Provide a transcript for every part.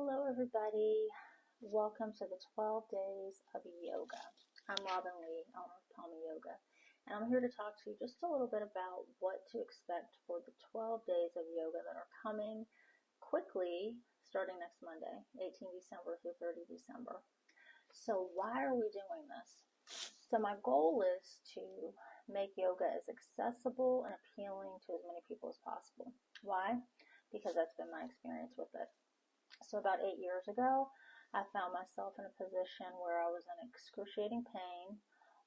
Hello, everybody. Welcome to the 12 Days of Yoga. I'm Robin Lee, owner of Palmy Yoga, and I'm here to talk to you just a little bit about what to expect for the 12 days of yoga that are coming quickly starting next Monday, 18 December through 30 December. So why are we doing this? So my goal is to make yoga as accessible and appealing to as many people as possible. Why? Because that's been my experience with it. So about 8 years ago, I found myself in a position where I was in excruciating pain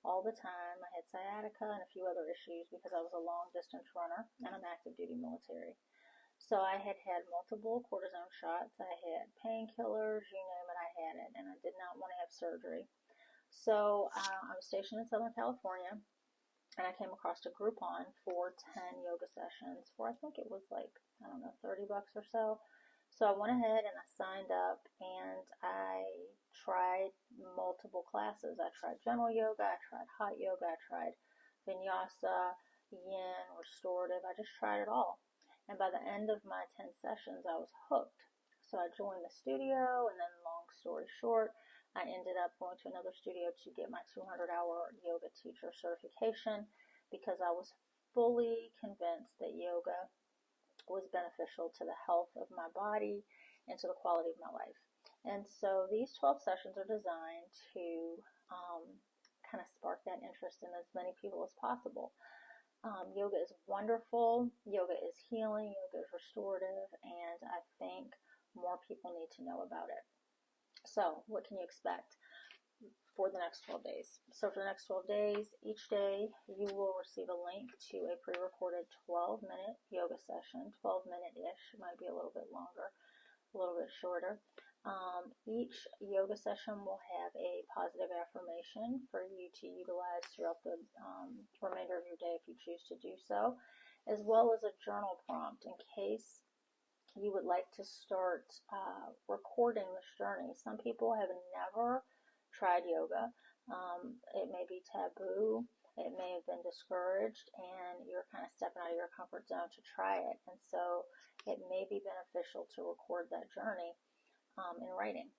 all the time. I had sciatica and a few other issues because I was a long distance runner and I'm active duty military. So I had had multiple cortisone shots, I had painkillers, you name it, I had it, and I did not want to have surgery. So I was stationed in Southern California, and I came across a Groupon for 10 yoga sessions for, I think it was like, I don't know, $30 or so. So I went ahead and I signed up and I tried multiple classes. I tried gentle yoga, I tried hot yoga, I tried vinyasa, yin, restorative. I just tried it all. And by the end of my 10 sessions, I was hooked. So I joined the studio, and then long story short, I ended up going to another studio to get my 200-hour yoga teacher certification because I was fully convinced that yoga was beneficial to the health of my body and to the quality of my life. And so these 12 sessions are designed to kind of spark that interest in as many people as possible. Yoga is wonderful, yoga is healing, yoga is restorative, and I think more people need to know about it. So what can you expect for the next 12 days? So for the next 12 days, each day you will receive a link to a pre-recorded 12-minute yoga session, 12-minute-ish, might be a little bit longer, a little bit shorter. Each yoga session will have a positive affirmation for you to utilize throughout the remainder of your day if you choose to do so, as well as a journal prompt in case you would like to start recording this journey. Some people have never tried yoga. It may be taboo. It may have been discouraged, and you're kind of stepping out of your comfort zone to try it. And so it may be beneficial to record that journey in writing.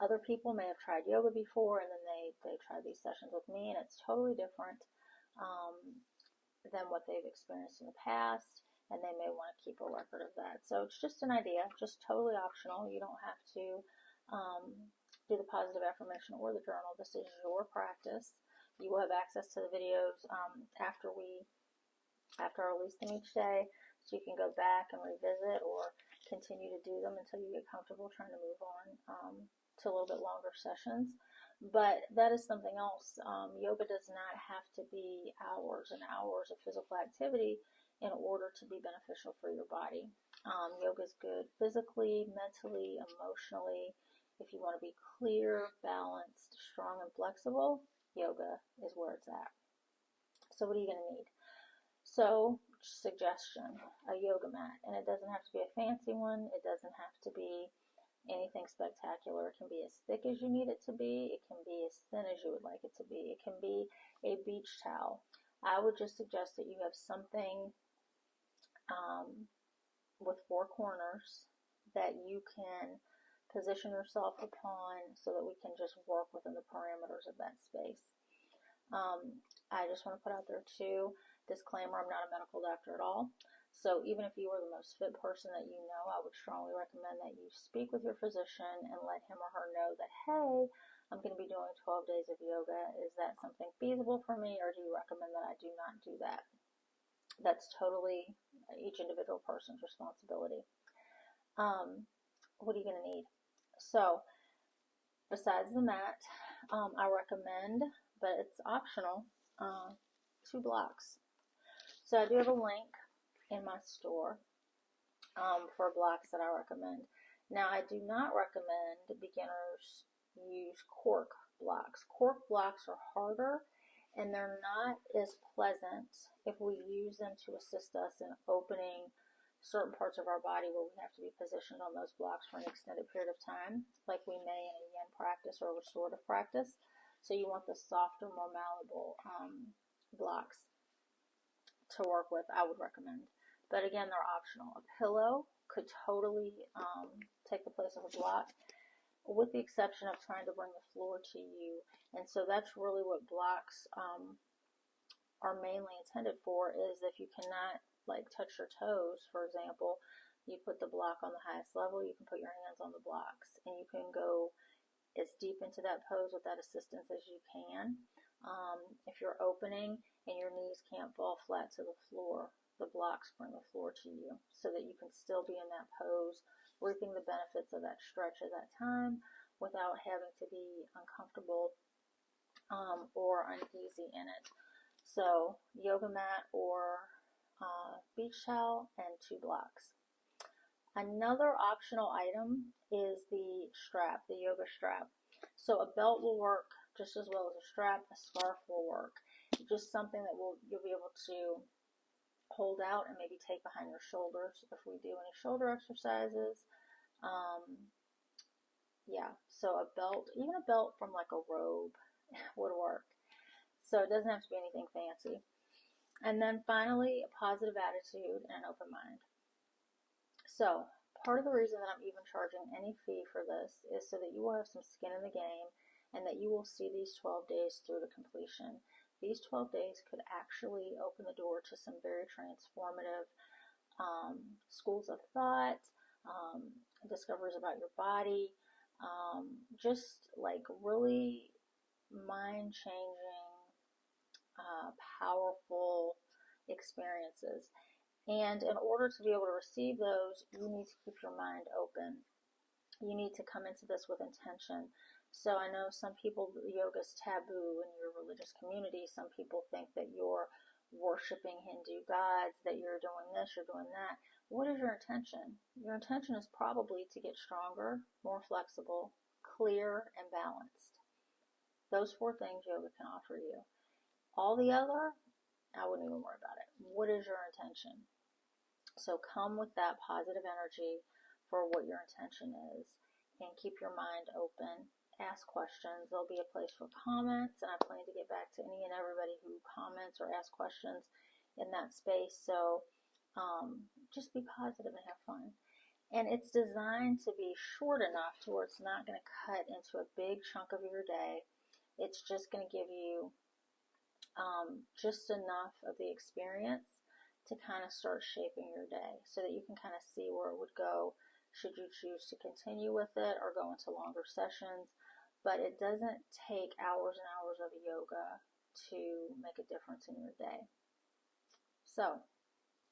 Other people may have tried yoga before, and then they tried these sessions with me, and it's totally different than what they've experienced in the past, and they may want to keep a record of that. So it's just an idea, just totally optional. You don't have to do the positive affirmation or the journal. This is your practice. You will have access to the videos after I release them each day, so you can go back and revisit or continue to do them until you get comfortable trying to move on to a little bit longer sessions. But that is something else. Yoga does not have to be hours and hours of physical activity in order to be beneficial for your body. Yoga is good physically, mentally, emotionally. If you want to be clear, balanced, strong, and flexible, yoga is where it's at. So what are you going to need? So, suggestion, a yoga mat. And it doesn't have to be a fancy one. It doesn't have to be anything spectacular. It can be as thick as you need it to be. It can be as thin as you would like it to be. It can be a beach towel. I would just suggest that you have something with 4 corners that you can position yourself upon so that we can just work within the parameters of that space. I just want to put out there too, disclaimer, I'm not a medical doctor at all. So even if you are the most fit person that you know, I would strongly recommend that you speak with your physician and let him or her know that, hey, I'm going to be doing 12 days of yoga. Is that something feasible for me, or do you recommend that I do not do that? That's totally each individual person's responsibility. What are you going to need? So besides the mat, I recommend, but it's optional, 2 blocks. So I do have a link in my store for blocks that I recommend. Now, I do not recommend beginners use cork blocks. Cork blocks are harder, and they're not as pleasant if we use them to assist us in opening certain parts of our body where we have to be positioned on those blocks for an extended period of time, like we may in a yin practice or a restorative practice. So you want the softer, more malleable blocks to work with, I would recommend. But again, they're optional. A pillow could totally take the place of a block, with the exception of trying to bring the floor to you. And so that's really what blocks are mainly intended for, is if you cannot like touch your toes, for example, you put the block on the highest level, you can put your hands on the blocks, and you can go as deep into that pose with that assistance as you can. If you're opening and your knees can't fall flat to the floor, the blocks bring the floor to you so that you can still be in that pose, reaping the benefits of that stretch at that time without having to be uncomfortable or uneasy in it. So yoga mat or beach towel and 2 blocks. Another optional item is the strap, the yoga strap. So a belt will work just as well as a strap. A scarf will work. Just something that you'll be able to hold out and maybe take behind your shoulders if we do any shoulder exercises. Yeah, so a belt, even a belt from like a robe would work. So it doesn't have to be anything fancy. And then finally, a positive attitude and an open mind. So part of the reason that I'm even charging any fee for this is so that you will have some skin in the game and that you will see these 12 days through to completion. These 12 days could actually open the door to some very transformative schools of thought, discoveries about your body, just like really mind-changing, powerful experiences. And in order to be able to receive those, you need to keep your mind open. You need to come into this with intention. So I know some people, yoga is taboo in your religious community. Some people think that you're worshiping Hindu gods, that you're doing this, you're doing that. What is your intention? Your intention is probably to get stronger, more flexible, clear, and balanced. Those 4 things yoga can offer you. All the other, I wouldn't even worry about it. What is your intention? So come with that positive energy for what your intention is, and keep your mind open. Ask questions. There'll be a place for comments, and I plan to get back to any and everybody who comments or asks questions in that space. So just be positive and have fun. And it's designed to be short enough to where it's not going to cut into a big chunk of your day. It's just going to give you just enough of the experience to kind of start shaping your day so that you can kind of see where it would go should you choose to continue with it or go into longer sessions. But it doesn't take hours and hours of yoga to make a difference in your day. So,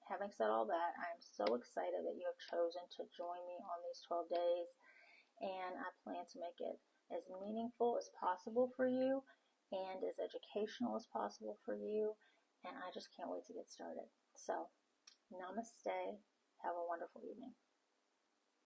having said all that, I am so excited that you have chosen to join me on these 12 days, and I plan to make it as meaningful as possible for you and as educational as possible for you, and I just can't wait to get started. So, namaste. Have a wonderful evening.